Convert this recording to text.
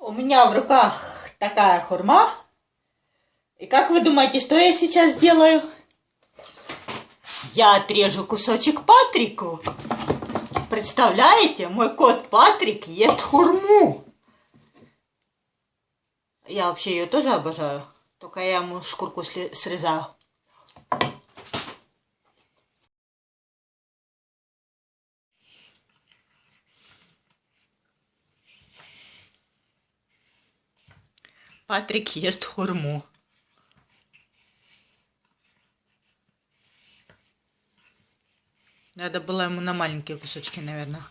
У меня в руках такая хурма. И как вы думаете, что я сейчас делаю? Я отрежу кусочек Патрику. Представляете, мой кот Патрик ест хурму. Я вообще ее тоже обожаю. Только я ему шкурку срезаю. Патрик ест хурму. Надо было ему на маленькие кусочки, наверное.